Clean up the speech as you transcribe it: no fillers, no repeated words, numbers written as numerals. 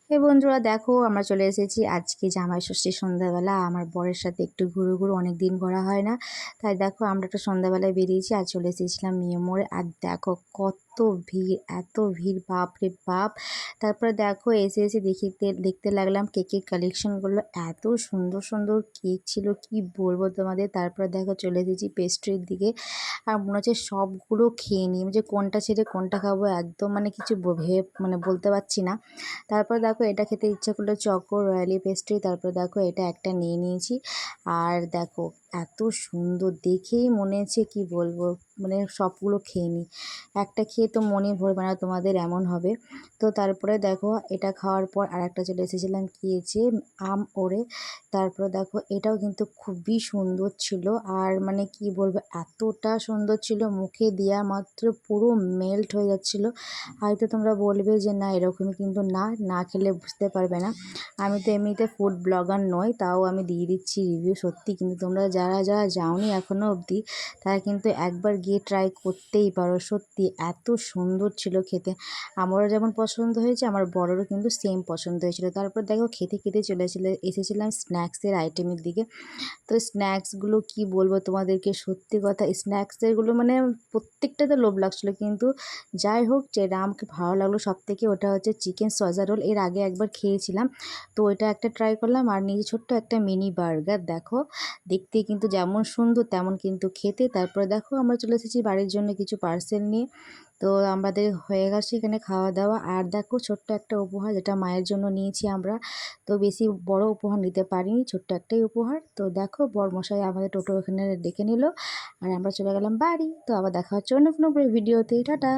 এই বন্ধুরা দেখো আমরা চলে এসেছি আজকে জামাই ষষ্ঠীর সন্ধ্যাবেলা। আমার বরের সাথে একটু ঘুরু অনেক দিন ঘোরা হয় না, তাই দেখো আমরা একটু সন্ধ্যাবেলায় বেরিয়েছি আর চলে এসেছিলাম মেয়ে মোড়ে। আর দেখো কত ভিড়, এত ভিড়, বাপ রে বাপ। তারপরে দেখো এসে দেখতে দেখতে লাগলাম কেকের কালেকশনগুলো, এত সুন্দর সুন্দর কেক ছিল কি বলবো তোমাদের। তারপরে দেখো চলে এসেছি পেস্ট্রির দিকে, আর মনে হচ্ছে সবগুলো খেয়ে নিই, যে কোনটা ছেড়ে কোনটা খাবো একদম মানে কিছু ভেবে বলতে পারছি না। তারপর দেখো এটা খেতে ইচ্ছা করলো, চকো রয়্যালি পেস্ট্রি। তারপর দেখো এটা একটা নিয়ে নিয়েছি। আর দেখো এত সুন্দর দেখেই মনে হচ্ছে কি বলবো, মানে সবগুলো খেয়ে নিই, একটা খেয়ে তো মনে ভরবে না তোমাদের, এমন হবে। তো তারপরে দেখো এটা খাওয়ার পর আর একটা চলে এসেছিলাম খেয়েছে আম ওরে। তারপরে দেখো এটাও কিন্তু খুবই সুন্দর ছিল, আর মানে কি বলবো এতটা সুন্দর ছিল, মুখে দেওয়া মাত্র পুরো মেল্ট হয়ে যাচ্ছিল। হয়তো তোমরা বলবে যে না এরকমই, কিন্তু না, না খেলে বুঝতে পারবে না। আমি তো এমনিতে ফুড ব্লগার নই, তাও আমি দিয়ে দিচ্ছি রিভিউ। সত্যি কিন্তু তোমরা যারা যারা যাওনি এখনও অবধি, তারা কিন্তু একবার গিয়ে ট্রাই করতেই পারো। সত্যি এত সুন্দর ছিল খেতে, আমারও যেমন পছন্দ হয়েছে আমার বড়রও কিন্তু সেম পছন্দ হয়েছিল। তারপর দেখো খেতে খেতে এসেছিলাম স্ন্যাক্সের আইটেমের দিকে। তো স্ন্যাক্সগুলো কি বলবো তোমাদেরকে, সত্যি কথা স্ন্যাক্সেরগুলো মানে প্রত্যেকটাতে লোভ লাগছিলো, কিন্তু যাই হোক যেটা আমাকে ভালো লাগলো সবথেকে ওটা হচ্ছে চিকেন সজা রোল। এর আগে একবার খেয়েছিলাম, তো ওইটা একটা ট্রাই করলাম। আর নিজে ছোট্ট একটা মিনি বার্গার, দেখো দেখতে কিন্তু যেমন সুন্দর তেমন কিন্তু খেতে। তারপরে দেখো আমরা চলে এসেছি বাড়ির জন্য কিছু পার্সেল নিয়ে। তো আমাদের হয়ে গেছে এখানে খাওয়া দাওয়া। আর দেখো ছোট্ট একটা উপহার যেটা মায়ের জন্য নিয়েছি আমরা, তো বেশি বড় উপহার নিতে পারিনি, ছোট্ট একটাই উপহার। তো দেখো বরমশাই আমাদের টোটো এখানে ডেকে নিল, আর আমরা চলে গেলাম বাড়ি। তো আবার দেখা হচ্ছে অন্য কোনো ভিডিওতে, টাটা।